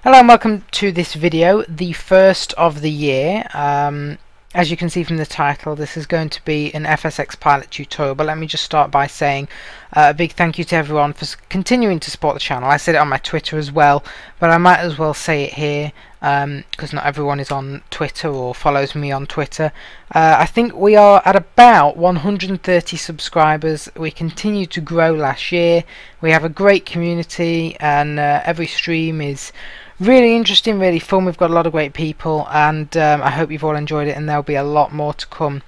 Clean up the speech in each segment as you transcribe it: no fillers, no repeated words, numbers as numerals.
Hello and welcome to this video, the first of the year. As you can see from the title, this is going to be an FSX pilot tutorial, but let me just start by saying a big thank you to everyone for continuing to support the channel. I said it on my Twitter as well, but I might as well say it here because not everyone is on Twitter or follows me on Twitter. I think we are at about 130 subscribers. We continue to grow last year. We have a great community and every stream is really interesting, really fun. We've got a lot of great people, and I hope you've all enjoyed it, and there'll be a lot more to come.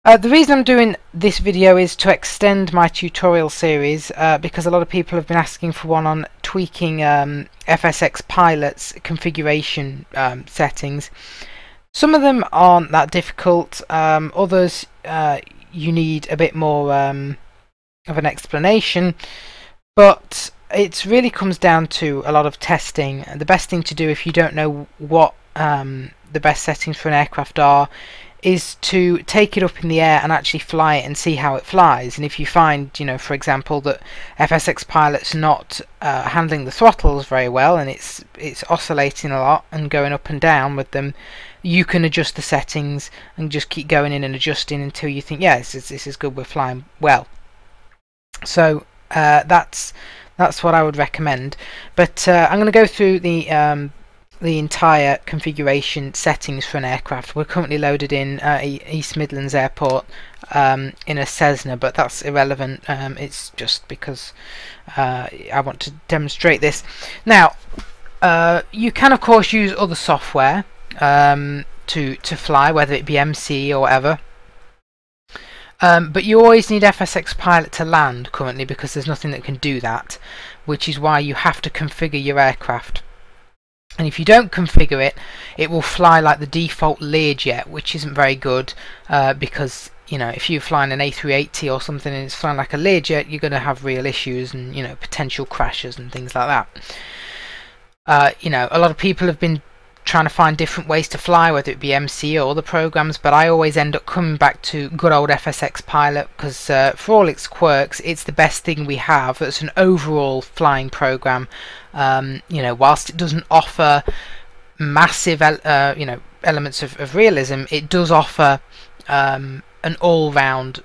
The reason I'm doing this video is to extend my tutorial series because a lot of people have been asking for one on tweaking FSX Pilot's configuration settings. Some of them aren't that difficult, others you need a bit more of an explanation, but it really comes down to a lot of testing. The best thing to do if you don't know what the best settings for an aircraft are is to take it up in the air and actually fly it and see how it flies. And if you find, for example, that FSX Pilot's not handling the throttles very well and it's oscillating a lot and going up and down with them, you can adjust the settings and just keep going in and adjusting until you think, yeah, this is good, we're flying well. So that's what I would recommend. But I'm going to go through the entire configuration settings for an aircraft. We're currently loaded in East Midlands Airport in a Cessna, but that's irrelevant. It's just because I want to demonstrate this. Now, you can of course use other software to fly, whether it be MC or whatever. But you always need FSX Pilot to land currently because there's nothing that can do that, which is why you have to configure your aircraft. And if you don't configure it, it will fly like the default Learjet, which isn't very good because if you're flying an A380 or something and it's flying like a Learjet, you're going to have real issues and potential crashes and things like that. A lot of people have been trying to find different ways to fly, whether it be MC or other programs, but I always end up coming back to good old FSX Pilot because for all its quirks, it's the best thing we have. It's an overall flying program. Whilst it doesn't offer massive elements of realism, it does offer an all-round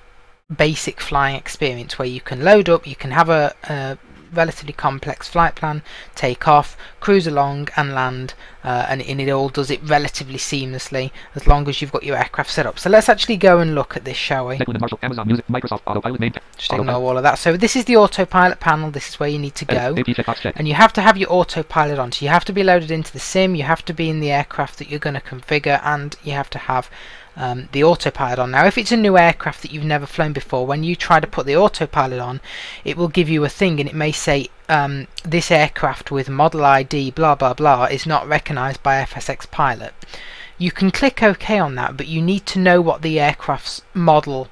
basic flying experience where you can load up, you can have a relatively complex flight plan, take off, cruise along and land, and it all does it relatively seamlessly as long as you've got your aircraft set up. So let's actually go and look at this, shall we? Amazon Music, Microsoft Autopilot, just ignore all of that. So this is the Autopilot panel. This is where you need to go, and you have to have your Autopilot on. So you have to be loaded into the sim, you have to be in the aircraft that you're going to configure, and you have to have the Autopilot on. Now if it's a new aircraft that you've never flown before, when you try to put the Autopilot on, it will give you a thing and it may say this aircraft with model ID blah blah blah is not recognized by FSX Pilot. You can click OK on that, but you need to know what the aircraft's model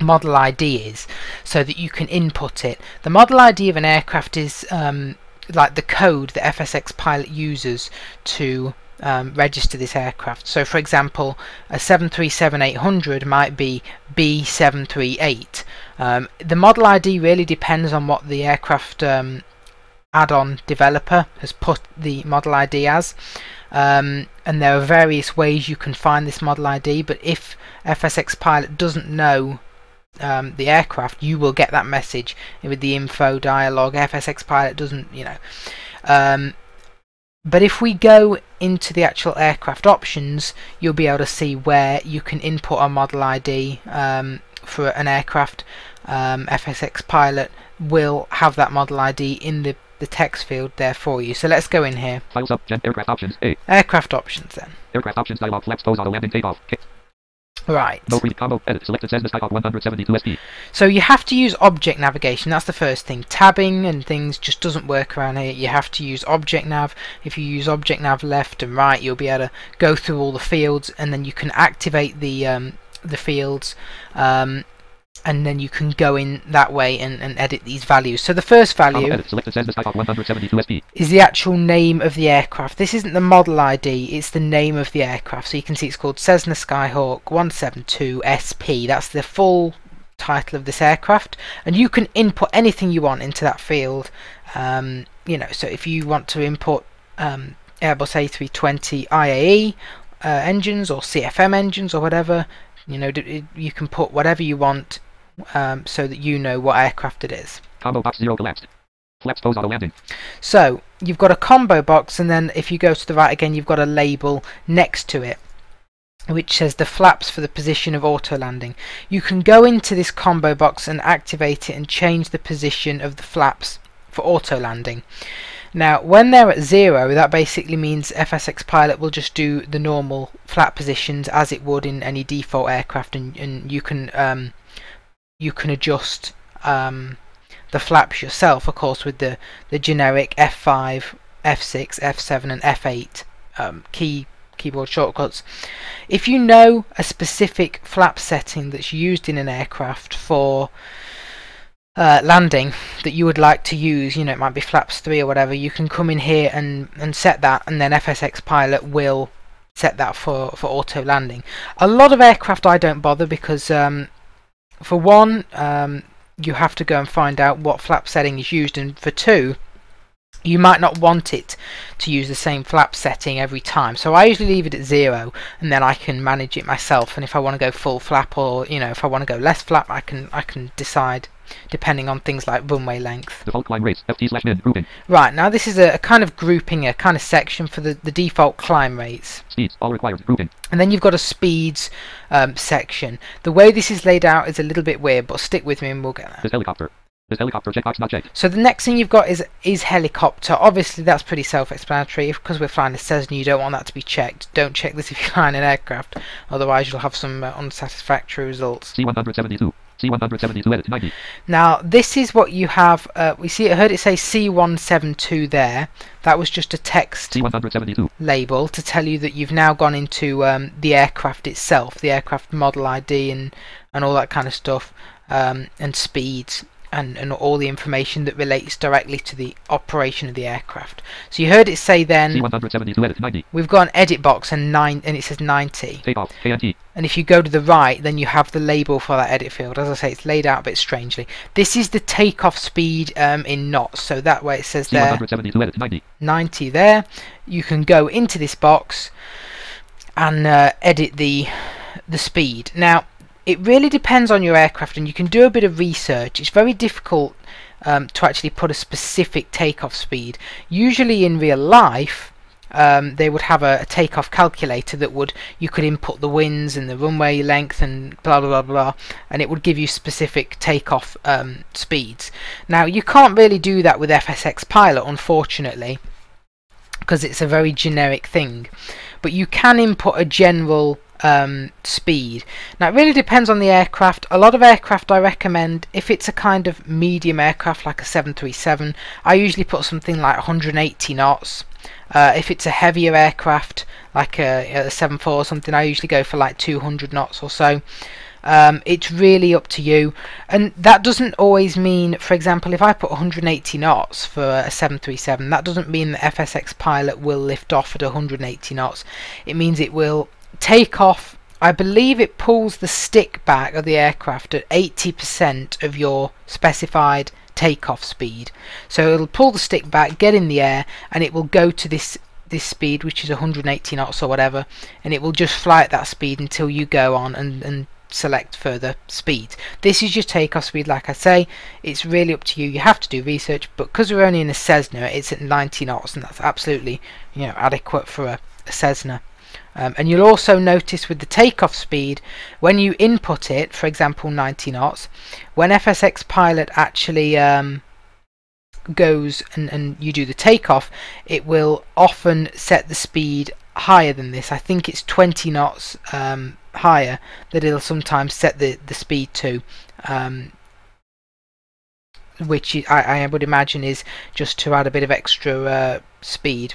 ID is so that you can input it. The model ID of an aircraft is like the code that FSX Pilot uses to register this aircraft. So for example, a 737-800 might be B738. The model ID really depends on what the aircraft add-on developer has put the model ID as, and there are various ways you can find this model ID, but if FSX Pilot doesn't know the aircraft, you will get that message with the info dialog. FSX Pilot doesn't, but if we go into the actual aircraft options, you'll be able to see where you can input a model ID for an aircraft. FSX Pilot will have that model ID in the text field there for you. So let's go in here. Files up, aircraft options, A. Aircraft options then. Aircraft options dialog, flex pose, auto landing, takeoff. Right. No free combo, edit, selected Cessna Skyhawk 172 SP. So you have to use object navigation, that's the first thing. Tabbing and things just doesn't work around here. You have to use object nav. If you use object nav left and right, you'll be able to go through all the fields, and then you can activate the fields, and then you can go in that way and edit these values. So the first value is the actual name of the aircraft. This isn't the model ID, it's the name of the aircraft. So you can see it's called Cessna Skyhawk 172 SP. That's the full title of this aircraft, and you can input anything you want into that field. you know, so if you want to import Airbus A320 IAE engines or CFM engines or whatever, you know, you can put whatever you want so that you know what aircraft it is. Combo box 0 collapsed. Flaps pose auto landing. So you've got a combo box, and then if you go to the right again, you've got a label next to it which says the flaps for the position of auto landing. You can go into this combo box and activate it and change the position of the flaps for auto landing. Now when they're at 0, that basically means FSX Pilot will just do the normal flap positions as it would in any default aircraft, and you can adjust the flaps yourself, of course, with the generic F5, F6, F7 and F8 keyboard shortcuts. If you know a specific flap setting that's used in an aircraft for landing that you would like to use, you know, it might be flaps 3 or whatever, you can come in here and set that, and then FSX Pilot will set that for auto landing. A lot of aircraft I don't bother because for one, you have to go and find out what flap setting is used, and for two, you might not want it to use the same flap setting every time. So I usually leave it at 0, and then I can manage it myself. And if I want to go full flap, or you know, if I want to go less flap, I can decide depending on things like runway length. Default climb rates FT/min grouping. Right, now this is a kind of grouping, a kind of section for the default climb rates. Speeds all required grouping. And then you've got a speeds section. The way this is laid out is a little bit weird, but stick with me and we'll get there. This helicopter. This helicopter checkbox not checked. So the next thing you've got is helicopter. Obviously that's pretty self-explanatory. Because we're flying a Cessna, you don't want that to be checked. Don't check this if you're flying an aircraft, otherwise you'll have some unsatisfactory results. C172. C172 edit 90. Now this is what you have. We see. I heard it say C172 there. That was just a text C172 label to tell you that you've now gone into the aircraft itself, the aircraft model ID and all that kind of stuff, and speeds. And all the information that relates directly to the operation of the aircraft. So you heard it say then C172 edit 90. We've got an edit box and it says 90. Takeoff KNT. And if you go to the right, then you have the label for that edit field. As I say, it's laid out a bit strangely. This is the takeoff speed in knots. So that way it says there C172 edit 90. 90 there. You can go into this box and edit the speed. Now it really depends on your aircraft, and you can do a bit of research. It's very difficult to actually put a specific takeoff speed. Usually in real life they would have a takeoff calculator that you could input the winds and the runway length and blah blah blah blah, and it would give you specific takeoff speeds. Now you can't really do that with FSX Pilot, unfortunately, because it's a very generic thing, but you can input a general speed. Now it really depends on the aircraft. A lot of aircraft I recommend, if it's a kind of medium aircraft like a 737, I usually put something like 180 knots. If it's a heavier aircraft like a 74 or something, I usually go for like 200 knots or so. It's really up to you, and that doesn't always mean, for example, if I put 180 knots for a 737, that doesn't mean that FSX Pilot will lift off at 180 knots. It means it will take off. I believe it pulls the stick back of the aircraft at 80% of your specified takeoff speed. So it'll pull the stick back, get in the air, and it will go to this speed, which is 180 knots or whatever, and it will just fly at that speed until you go on and select further speeds. This is your takeoff speed. Like I say, it's really up to you. You have to do research, but because we're only in a Cessna, it's at 90 knots, and that's absolutely, you know, adequate for a Cessna. And you'll also notice with the takeoff speed, when you input it, for example 90 knots, when FSX Pilot actually goes and you do the takeoff, it will often set the speed higher than this. I think it's 20 knots higher that it'll sometimes set the speed to, which I would imagine is just to add a bit of extra speed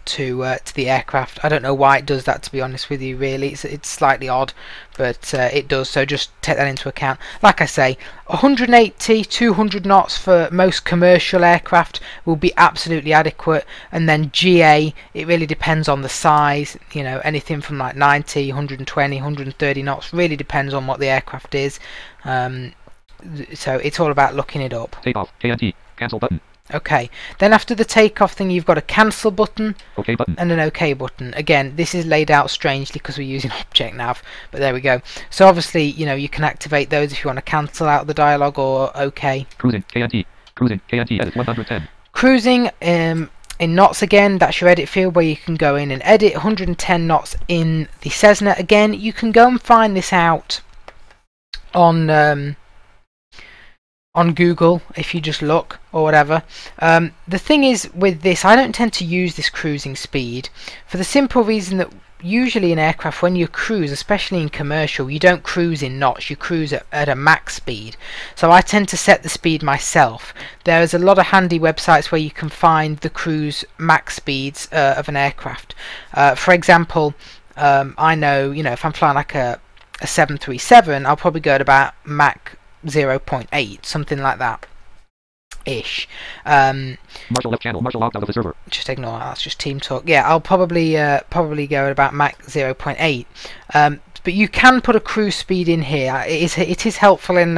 to the aircraft. I don't know why it does that, to be honest with you. Really, it's slightly odd, but it does, so just take that into account. Like I say, 180, 200 knots for most commercial aircraft will be absolutely adequate, and then GA, it really depends on the size, you know, anything from like 90, 120, 130 knots, really depends on what the aircraft is. So it's all about looking it up. Takeoff KNT. Cancel button. Okay, then after the takeoff thing you've got a cancel button, OK button. and an OK button. Again, this is laid out strangely because we're using object nav, but there we go. So obviously, you know, you can activate those if you want to cancel out the dialogue or OK. Cruising, KNT. Cruising, KNT edit 110. Cruising in knots again, that's your edit field where you can go in and edit 110 knots in the Cessna. Again, you can go and find this out on Google if you just look or whatever. The thing is with this, I don't tend to use this cruising speed for the simple reason that usually in aircraft when you cruise, especially in commercial, you don't cruise in knots, you cruise at a Mach speed. So I tend to set the speed myself. There's a lot of handy websites where you can find the cruise Mach speeds of an aircraft. For example, I know, you know, if I'm flying like a 737, I'll probably go at about Mach 0.8, something like that ish. Marshal left channel, Marshal logged out of the server. Just ignore that, that's just team talk. Yeah, I'll probably go at about Mach 0.8. But you can put a cruise speed in here. It is helpful in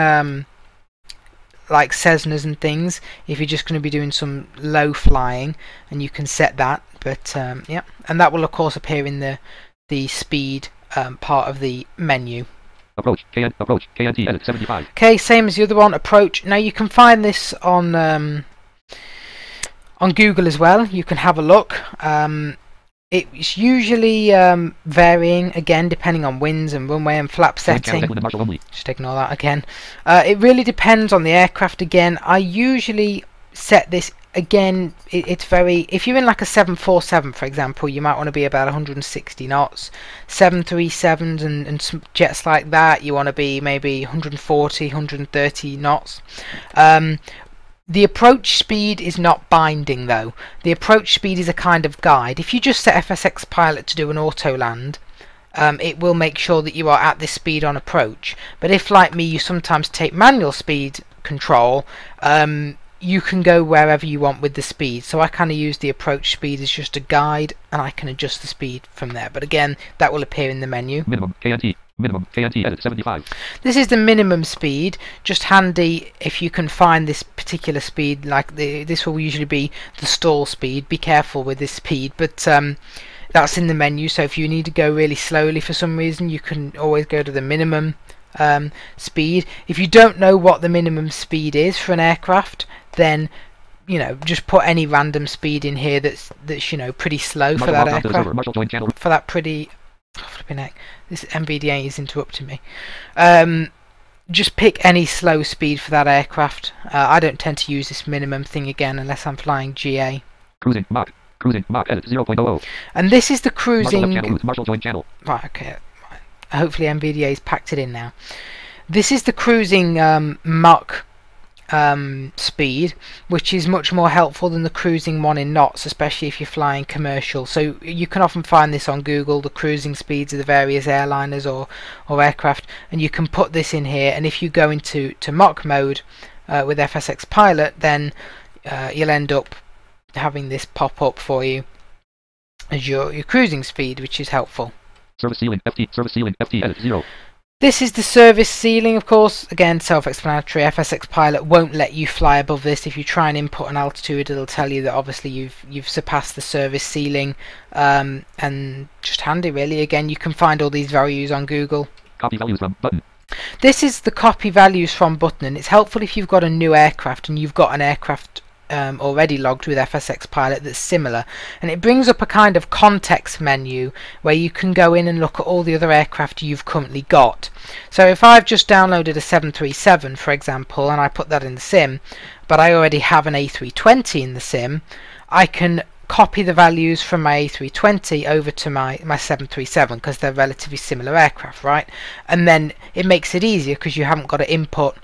like Cessnas and things if you're just going to be doing some low flying, and you can set that. But yeah, and that will of course appear in the speed part of the menu. Approach, KNT edit 75. Okay, same as the other one, approach. Now you can find this on Google as well. You can have a look. It's usually varying again depending on winds and runway and flap setting. Just ignore that again. It really depends on the aircraft again. I usually set this again. It's very, if you're in like a 747 for example, you might want to be about 160 knots. 737s and some jets like that, you want to be maybe 140, 130 knots. The approach speed is not binding though. The approach speed is a kind of guide. If you just set FSX Pilot to do an auto land, it will make sure that you are at this speed on approach. But if like me you sometimes take manual speed control, you can go wherever you want with the speed. So I kind of use the approach speed as just a guide, and I can adjust the speed from there. But again, that will appear in the menu. Minimum KNT edit 75. This is the minimum speed. Just handy if you can find this particular speed. Like this will usually be the stall speed. Be careful with this speed, but that's in the menu. So if you need to go really slowly for some reason, you can always go to the minimum speed. If you don't know what the minimum speed is for an aircraft, then you know, just put any random speed in here that's you know, pretty slow for that aircraft. For that pretty, oh, flipping heck, this MVDA is interrupting me. Just pick any slow speed for that aircraft. I don't tend to use this minimum thing again unless I'm flying GA. Cruising Mach edit 0.00. And this is the cruising. Marshal join channel. Right, okay. Right. Hopefully MVDA's packed it in now. This is the cruising Mach speed, which is much more helpful than the cruising one in knots, especially if you're flying commercial. So you can often find this on Google, the cruising speeds of the various airliners or aircraft, and you can put this in here. And if you go into Mach mode with FSX Pilot, then you'll end up having this pop up for you as your cruising speed, which is helpful. Service ceiling FT edit 0. This is the service ceiling, of course. Again, self-explanatory. FSX Pilot won't let you fly above this. If you try and input an altitude, it'll tell you that obviously you've surpassed the service ceiling. And just handy, really. Again, you can find all these values on Google. Copy values from button. This is the copy values from button, and it's helpful if you've got a new aircraft and you've got an aircraft already logged with FSX Pilot that's similar, and it brings up a kind of context menu where you can go in and look at all the other aircraft you've currently got. So if I've just downloaded a 737 for example, and I put that in the sim, but I already have an A320 in the sim, I can copy the values from my A320 over to my 737 because they're relatively similar aircraft, right? And then it makes it easier because you haven't got to input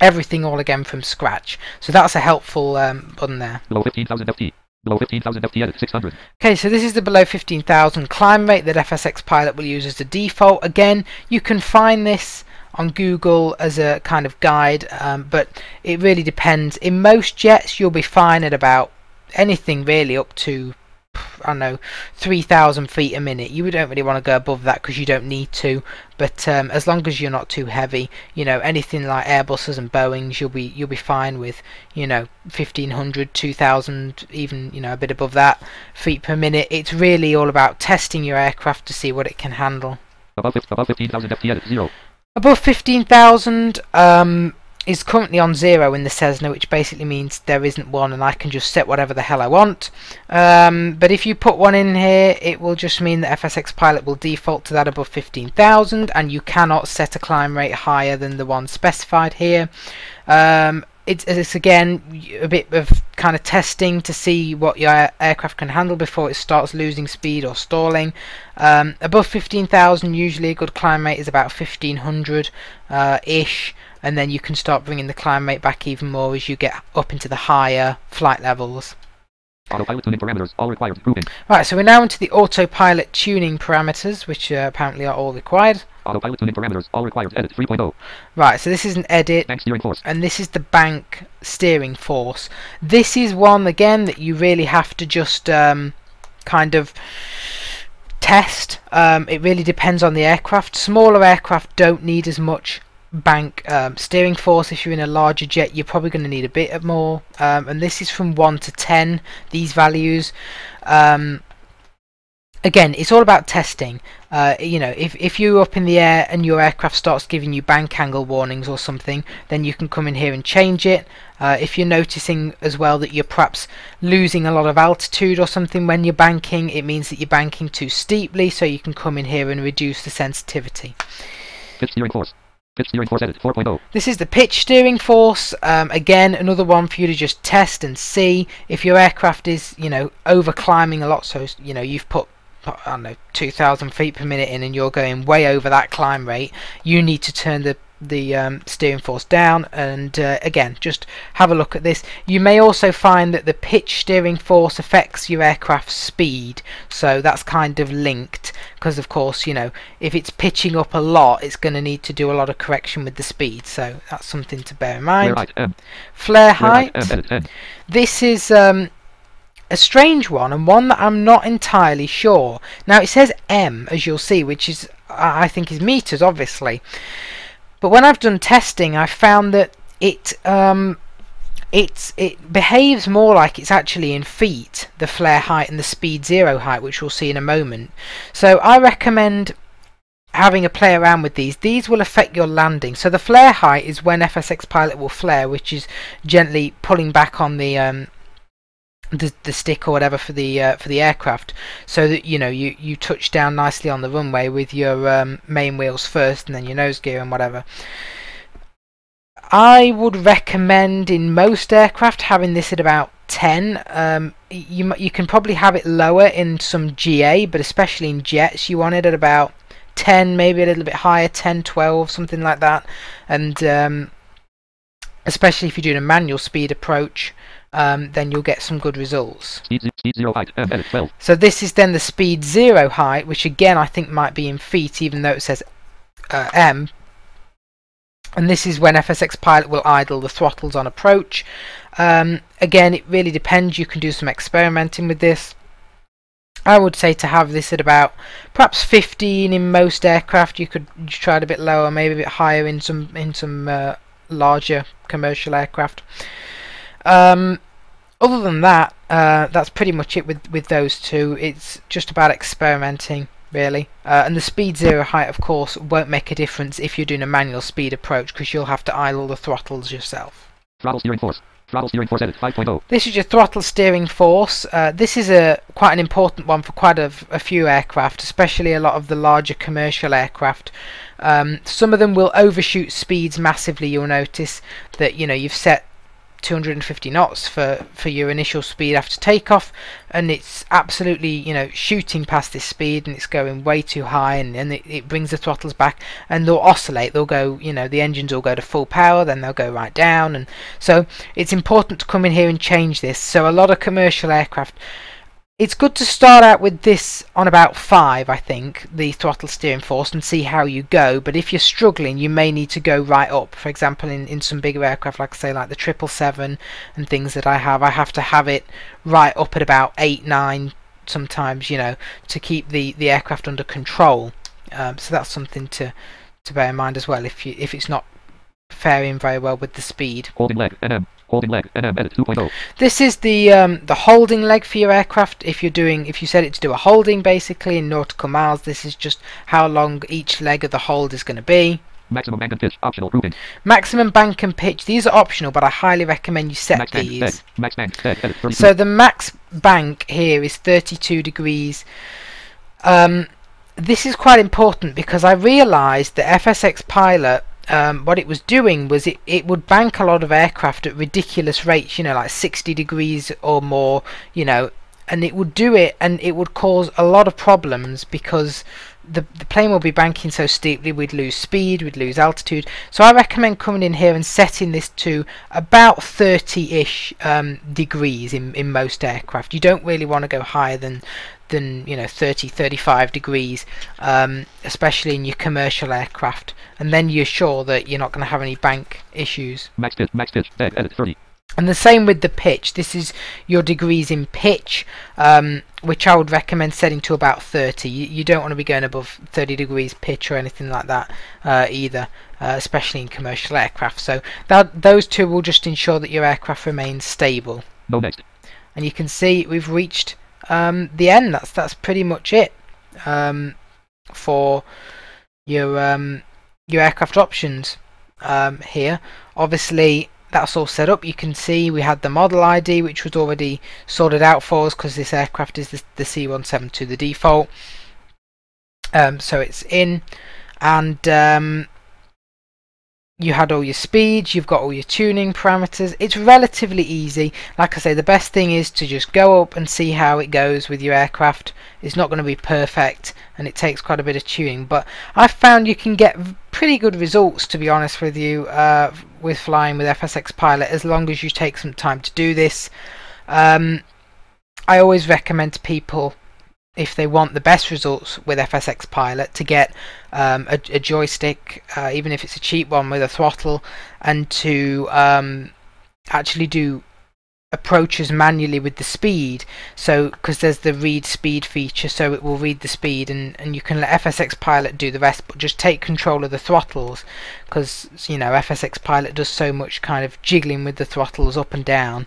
everything all again from scratch. So that's a helpful button there. Below 15,000 FT. Below 15,000 FT edit 600. Okay, so this is the below 15,000 climb rate that FSX Pilot will use as the default. Again, you can find this on Google as a kind of guide, but it really depends. In most jets, you'll be fine at about anything really up to I don't know, 3,000 feet a minute. You don't really want to go above that because you don't need to. But as long as you're not too heavy, you know, anything like Airbuses and Boeings, you'll be fine with, you know, 1,500, 2,000, even, you know, a bit above that feet per minute. It's really all about testing your aircraft to see what it can handle. Above 15,000 FT at 0. Above 15,000 is currently on 0 in the Cessna, which basically means there isn't one and I can just set whatever the hell I want. But if you put one in here, it will just mean that FSX Pilot will default to that above 15,000, and you cannot set a climb rate higher than the one specified here. It's again a bit of kind of testing to see what your aircraft can handle before it starts losing speed or stalling. Above 15,000, usually a good climb rate is about 1,500 ish, and then you can start bringing the climb rate back even more as you get up into the higher flight levels. Autopilot tuning parameters, all required, grouping. Right, so we're now into the autopilot tuning parameters, which apparently are all required. Autopilot tuning parameters, all required, edit 3.0. Right, so this is an edit, Bank steering force. and this is the bank steering force. This is one, again, that you really have to just kind of test. It really depends on the aircraft. Smaller aircraft don't need as much bank steering force. If you're in a larger jet, you're probably going to need a bit more, and this is from 1 to 10, these values. Again, it's all about testing. You know, if you're up in the air and your aircraft starts giving you bank angle warnings or something, then you can come in here and change it. If you're noticing as well that you're perhaps losing a lot of altitude or something when you're banking, it means that you're banking too steeply, so you can come in here and reduce the sensitivity. Pitch steering force. Pitch steering force edit 4.0. This is the pitch steering force. Again, another one for you to just test and see if your aircraft is, you know, over climbing a lot. So, you know, you've put, I don't know, 2,000 feet per minute in and you're going way over that climb rate. You need to turn the steering force down, and again, just have a look at this. You may also find that the pitch steering force affects your aircraft's speed, so that's kind of linked, because of course, you know, if it's pitching up a lot, it's going to need to do a lot of correction with the speed, so that's something to bear in mind. Flare height, M. Flare height. M, edit 10. This is a strange one, and one that I'm not entirely sure. Now, it says M, as you'll see, which is, I think, is meters, obviously. But when I've done testing, I've found that it behaves more like it's actually in feet, the flare height and the speed zero height, which we'll see in a moment. So I recommend having a play around with these. These will affect your landing. So the flare height is when FSX Pilot will flare, which is gently pulling back on the stick or whatever for the aircraft, so that, you know, you touch down nicely on the runway with your main wheels first and then your nose gear and whatever. I would recommend in most aircraft having this at about 10. You can probably have it lower in some GA, but especially in jets you want it at about 10, maybe a little bit higher, 10, 12, something like that. And especially if you're doing a manual speed approach, then you'll get some good results. Speed zero height, M, edit 12. So this is then the speed zero height, which again I think might be in feet, even though it says M. And this is when FSX Pilot will idle the throttles on approach. Again, it really depends. You can do some experimenting with this. I would say to have this at about perhaps 15 in most aircraft. You could try it a bit lower, maybe a bit higher in some larger commercial aircraft. Other than that, that's pretty much it with those two. It's just about experimenting, really. And the speed zero height, of course, won't make a difference if you're doing a manual speed approach, because you'll have to idle the throttles yourself. Throttle steering force. Throttle steering force edit 5.0. This is your throttle steering force. This is quite an important one for quite a few aircraft, especially a lot of the larger commercial aircraft. Some of them will overshoot speeds massively. You'll notice that, you know, you've set 250 knots for your initial speed after takeoff, and it's absolutely, you know, shooting past this speed, and it's going way too high, and it brings the throttles back, and they'll oscillate. They'll go, you know, the engines will go to full power, then they'll go right down, and so it's important to come in here and change this. So a lot of commercial aircraft, it's good to start out with this on about 5, I think, the throttle steering force, and see how you go. But if you're struggling, you may need to go right up. For example, in some bigger aircraft, like I say, like the 777 and things that I have to have it right up at about 8, 9, sometimes, you know, to keep the aircraft under control. So that's something to bear in mind as well if it's not faring very well with the speed. Holding leg, NM. Holding leg, NM, edit 2.0. This is the holding leg for your aircraft. If you set it to do a holding, basically in nautical miles, this is just how long each leg of the hold is going to be. Maximum bank and pitch, optional grouping. Maximum bank and pitch, these are optional, but I highly recommend you set Max these. bank, max bank, edit 32. So the max bank here is 32 degrees. This is quite important because I realised that FSX Pilot, what it was doing was it would bank a lot of aircraft at ridiculous rates, you know, like 60 degrees or more, you know, and it would do it and it would cause a lot of problems because the plane will be banking so steeply, we'd lose speed, we'd lose altitude. So I recommend coming in here and setting this to about 30-ish degrees in most aircraft. You don't really want to go higher than you know 30-35 degrees, especially in your commercial aircraft, and then you're sure that you're not going to have any bank issues. Max pitch, edit 30. And the same with the pitch. This is your degrees in pitch, which I would recommend setting to about 30. You don't want to be going above 30 degrees pitch or anything like that either, especially in commercial aircraft. So those two will just ensure that your aircraft remains stable. No next. And you can see we've reached the end. That's pretty much it for your aircraft options here. Obviously, that's all set up. You can see we had the model ID, which was already sorted out for us because this aircraft is the C172, the default. So it's in, and you had all your speeds, you've got all your tuning parameters. It's relatively easy. Like I say, the best thing is to just go up and see how it goes with your aircraft. It's not going to be perfect and it takes quite a bit of tuning, but I've found you can get pretty good results, to be honest with you, with flying with FSX Pilot, as long as you take some time to do this. I always recommend to people, if they want the best results with FSX Pilot, to get a joystick, even if it's a cheap one with a throttle, and to actually do approaches manually with the speed. So because there's the read speed feature, so it will read the speed, and you can let FSX Pilot do the rest, but just take control of the throttles, because you know FSX Pilot does so much kind of jiggling with the throttles up and down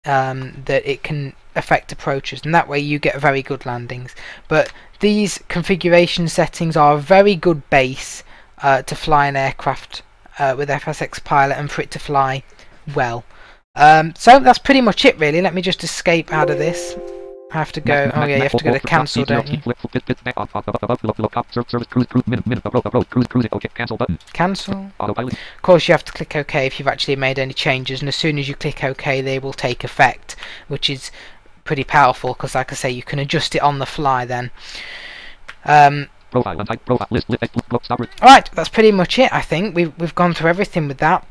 that it can affect approaches, and that way you get very good landings. But these configuration settings are a very good base to fly an aircraft with FSX Pilot, and for it to fly well. So that's pretty much it really. Let me just escape out of this. I have to go. Oh yeah, you have to go to cancel, don't you? Cancel. Of course you have to click OK if you've actually made any changes, and as soon as you click OK they will take effect, which is pretty powerful because, like I say, you can adjust it on the fly then. Alright, that's pretty much it. I think we've gone through everything with that.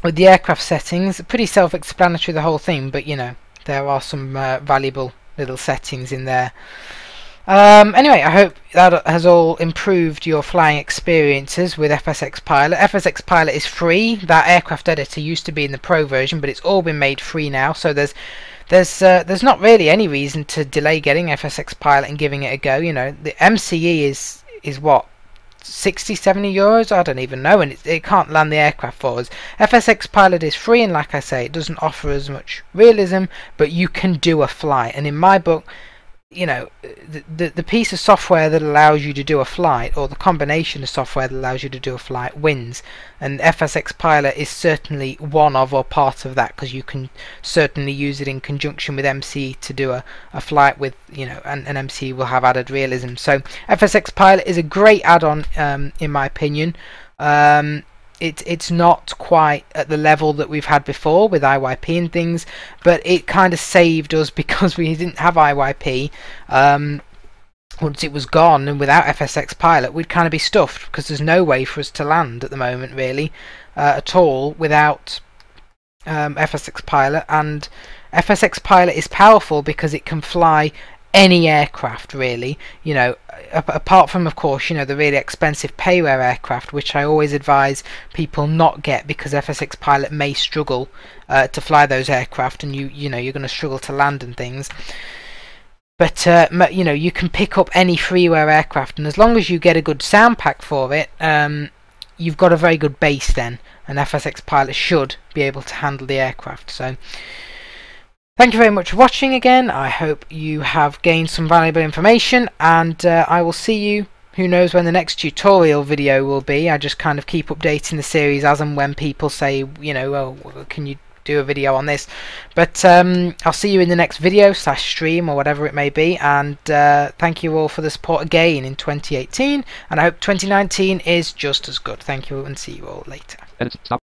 With the aircraft settings, pretty self-explanatory the whole thing, but you know, there are some valuable little settings in there. Anyway, I hope that has all improved your flying experiences with FSX Pilot. FSX Pilot is free. That aircraft editor used to be in the Pro version, but it's all been made free now, so there's not really any reason to delay getting FSX Pilot and giving it a go. You know, the MCE is what, 60-70 euros, I don't even know, and it can't land the aircraft for us. FSX Pilot is free, and like I say, it doesn't offer as much realism, but you can do a flight, and in my book, you know, the piece of software that allows you to do a flight, or the combination of software that allows you to do a flight, wins. And FSX Pilot is certainly one of, or part of that, because you can certainly use it in conjunction with MCE to do a flight with, you know, and MCE will have added realism. So FSX Pilot is a great add-on, in my opinion. It's not quite at the level that we've had before with IYP and things, but it kind of saved us because we didn't have IYP. Once it was gone, and without FSX Pilot we'd kind of be stuffed, because there's no way for us to land at the moment really at all without FSX Pilot. And FSX Pilot is powerful because it can fly any aircraft really, you know, apart from, of course, you know, the really expensive payware aircraft, which I always advise people not get, because FSX Pilot may struggle to fly those aircraft, and you know you're going to struggle to land and things. But you know, you can pick up any freeware aircraft, and as long as you get a good sound pack for it, you've got a very good base then, and FSX Pilot should be able to handle the aircraft. So thank you very much for watching again. I hope you have gained some valuable information, and I will see you, who knows when the next tutorial video will be. I just kind of keep updating the series as and when people say, you know, well, can you do a video on this? But I'll see you in the next video / stream or whatever it may be, and thank you all for the support again in 2018, and I hope 2019 is just as good. Thank you, and see you all later. Edit. Stop.